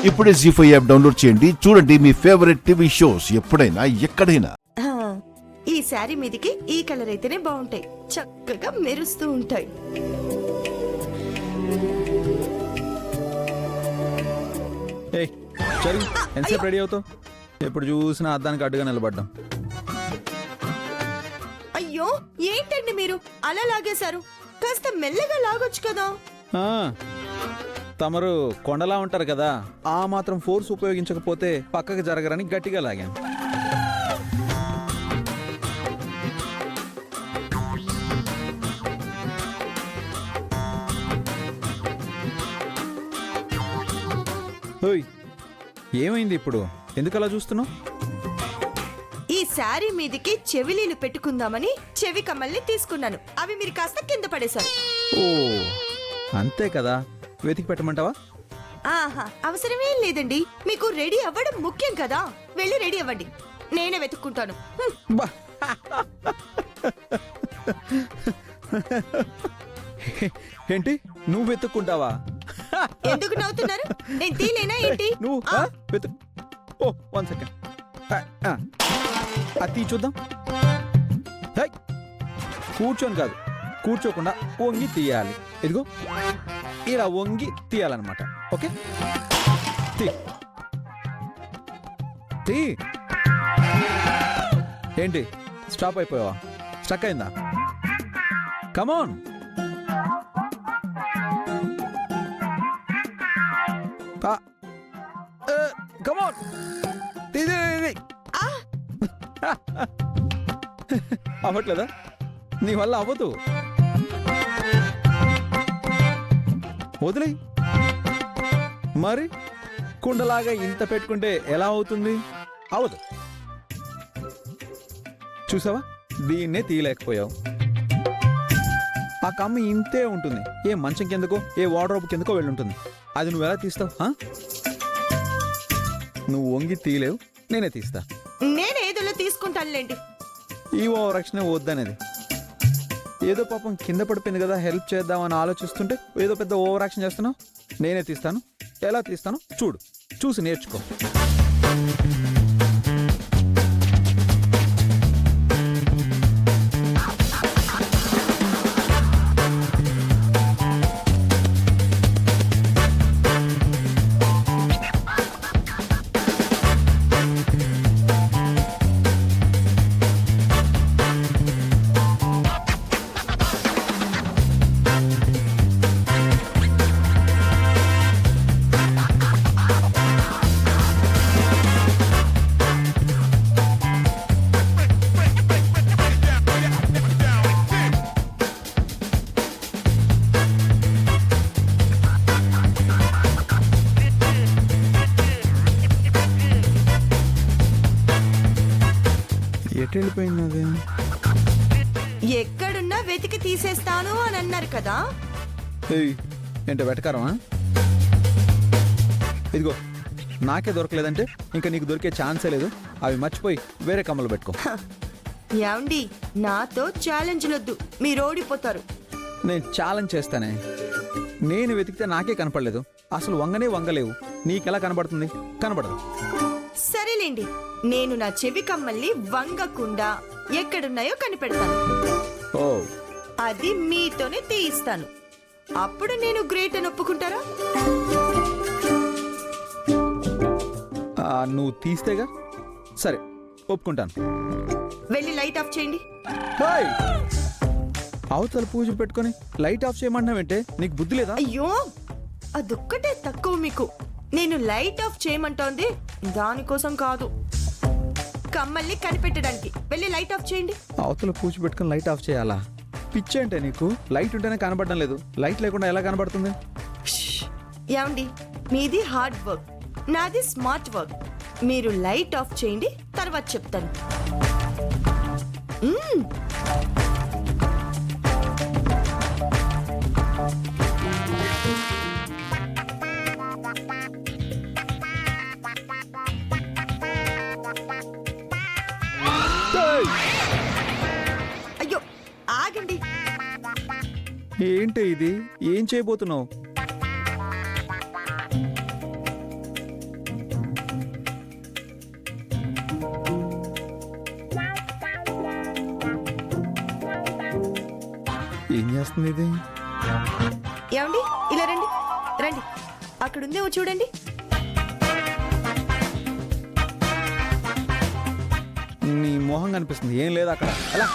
ఇప్పుడే జీ5 app download చేయండి. చూడండి మీ ఫేవరెట్ టీవీ షోస్ ఎప్పుడైనా ఎక్కడైనా. ఈ శారీ మీదికి ఈ కలర్ అయితేనే బాగుంటాయి, చక్కగా మెరుస్తూ ఉంటాయి. ఎంతసేపు రెడీ అవుతావు? ఎప్పుడు చూసినా అద్దానికి అడ్డుగా నిలబడ్డాం. అయ్యో ఏంటండి మీరు అలా లాగేశారు? కాస్త మెల్లగా లాగొచ్చు కదా. తమరు కొండలా ఉంటారు కదా, ఆ మాత్రం ఫోర్స్ ఉపయోగించకపోతే పక్కకు జరగరని గట్టిగా లాగాను. ఏమైంది ఇప్పుడు? ఎందుకు అలా చూస్తున్నావు? ఈ శారీ మీదికి చెవిలీలు పెట్టుకుందామని చెవి కమ్మల్ని తీసుకున్నాను. అవి మీరు కాస్త కింద పడేశారు. ఓ అంతే కదా, వెతికి పెట్టమంటావా? ఆహా, అవసరమేం లేదండి. మీకు రెడీ అవ్వడం ముఖ్యం కదా. వెళ్ళి రెడీ అవ్వండి, నేనే వెతుక్కుంటాను. బా ఏంటి నువ్వు వెతుక్కుంటావా? ఎందుకు నవ్వుతున్నారు? నేను తీలేనా ఏంటి? నువ్వు వెతుకు. ఓ 1 సెకండ్, అది చూద్దాం. కూర్చొని కాదు, కూర్చోకుండా వంగి తీయాలి. ఇదిగో ఇలా వంగి తీయాలన్నమాట. ఓకే, తీ తీ. ఏంటి స్టాప్ అయిపోయావా? స్టక్ అయిందా? కమాన్. కమాన్, అవ్వట్లేదా? నీ వల్ల అవ్వదు, వదిలే. మరి కుండలాగా ఇంత పెట్టుకుంటే ఎలా అవుతుంది? అవదు. చూసావా, దీన్నే తీయలేకపోయావు. ఆ కమ్మి ఇంతే ఉంటుంది. ఏ మంచం కిందకో ఏ వార్డ్రోబ్ కిందకో వెళ్ళుంటుంది. అది నువ్వు ఎలా తీస్తావు? నువ్వు వంగి తీయలేవు, నేనే తీస్తా. నేనేదో తీసుకుంటానులేండి. ఈ ఓవరాక్షన్ వద్దనేది. ఏదో పాపం కింద పడిపోయింది కదా, హెల్ప్ చేద్దామని ఆలోచిస్తుంటే ఏదో పెద్ద ఓవరాక్షన్ చేస్తున్నావు. నేనే తీస్తాను. ఎలా తీస్తాను చూడు, చూసి నేర్చుకో. ఎటు వెళ్ళిపోయింది అది? ఎక్కడున్నా వెతికి తీసేస్తాను అని అన్నారు కదా. ఏంటో వెటకారమా? ఇదిగో నాకే దొరకలేదంటే ఇంకా నీకు దొరికే ఛాన్సే లేదు. అవి మర్చిపోయి వేరే కమ్మలు పెట్టుకో. యాండి, నాతో ఛాలెంజ్లొద్దు, మీరు ఓడిపోతారు. నేను ఛాలెంజ్ చేస్తానే. నేను వెతికితే నాకే కనపడలేదు. అసలు వంగనే వంగలేవు. నీకెలా కనబడుతుంది? కనబడదు. సరేలేండి, నేను నా చెవి కమ్మల్ని వంగకుండా ఎక్కడున్నాయో కనిపెడతాను. ఓ, అది మీతోనే తీయిస్తాను. అప్పుడు నేను గ్రేట్ అని ఒప్పుకుంటారా? నువ్వు తీస్తేగా. సరే, ఒప్పుకుంటాను. వెళ్ళి లైట్ ఆఫ్ చేయండి. అవతల పూజ పెట్టుకొని లైట్ ఆఫ్ చేయమంటున్నావంటే నీకు బుద్ధి లేదా? అయ్యో, అదొక్కటే తక్కువ మీకు. నేను లైట్ ఆఫ్ చేయమంటోంది దానికోసం కాదు, కమ్మల్ని కనిపెట్టడానికి. వెళ్ళి లైట్ ఆఫ్ చేయండి. అవతల పూజ పెట్టుకుని లైట్ ఆఫ్ చేయాలా? పిచ్చి అంటే నీకు? లైట్ ఉంటేనే కనబడడం లేదు, లైట్ లేకుండా ఎలా కనబడుతుంది? ఏమండి, మీది హార్డ్ వర్క్, నాది స్మార్ట్ వర్క్. మీరు లైట్ ఆఫ్ చేయండి, తర్వాత చెప్తాను. అయ్యో ఆగండి. ఏంటి ఇది? ఏం చేయబోతున్నావు? చేస్తుంది ఇది? ఏమండి ఇలా రండి రండి, అక్కడ ఉందేమో చూడండి. నీ మొహం కనిపిస్తుంది, ఏం లేదు అక్కడ. అలా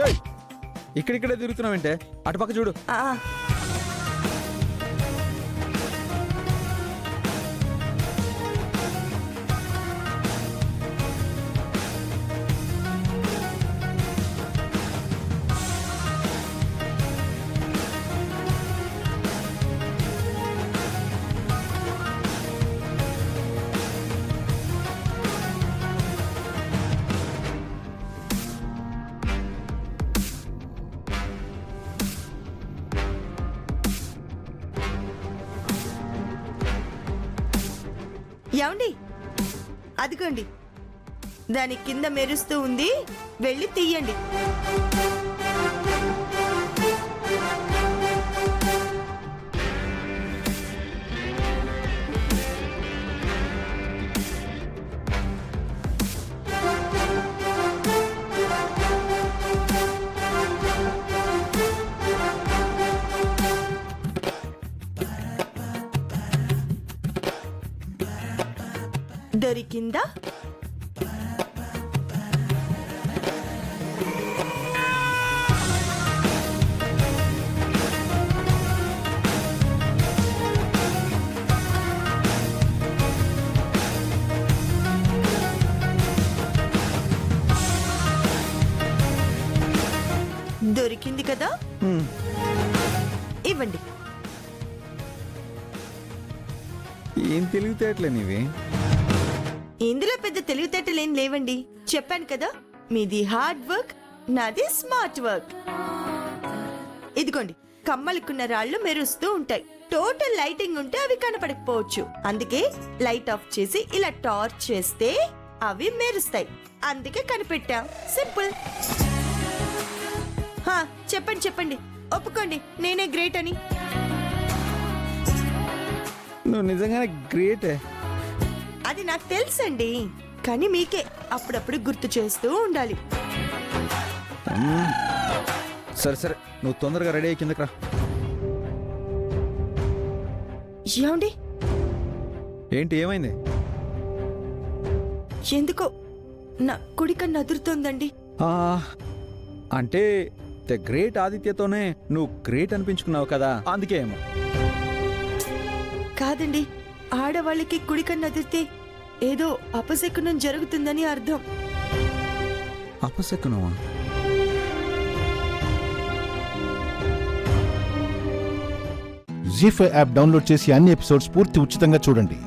ఏయ్, ఇక్కడిక్కడే తిరుగుతున్నావంటే అటుపక్క చూడు. ఆ, ఏమండి అదిగోండి, దాని కింద మెరుస్తూ ఉంది, వెళ్ళి తీయండి. దొరికిందా? దొరికింది కదా, ఇవ్వండి. ఏం తెలివితేటలే నీవి? ఇందులో పెద్ద తెలివితేటలేం లేవండి, చెప్పాను కదా, మీది హార్డ్ వర్క్, నాది స్మార్ట్ వర్క్. ఇదిగోండి, కమ్మలకున్న రాళ్ళు మెరుస్తూ ఉంటాయి. టోటల్ లైటింగ్ ఉంటే అవి కనపడకపోవచ్చు, అందుకే లైట్ ఆఫ్ చేసి ఇలా టార్చ్ చేస్తే అవి మెరుస్తాయి, అందుకే కనిపెట్టా. సింపుల్. చెప్పండి చెప్పండి, ఒప్పుకోండి నేనే గ్రేట్ అని. నువ్వు నిజంగానే గ్రేటే. అది నాకు తెలుసండి, కానీ మీకే అప్పుడప్పుడు గుర్తు చేస్తూ ఉండాలి. సరే సరే, నువ్వు తొందరగా రెడీ అయ్యి కిందకి రా. ఏమండి? ఏంటి, ఏమైంది? ఎందుకో నా కుడి కన్ను అదురుతోందండి. అంటే ద గ్రేట్ ఆదిత్యతోనే నువ్వు గ్రేట్ అనిపించుకున్నావు కదా, అందుకే ఏమో. కాదండి, ఆడవాళ్ళకి కుడి కన్ను అదిరితే ఏదో అపశకునం జరుగుతుందని అర్థం. అపశకునమా? జీ5 యాప్ డౌన్లోడ్ చేసి అన్ని ఎపిసోడ్స్ పూర్తి ఉచితంగా చూడండి.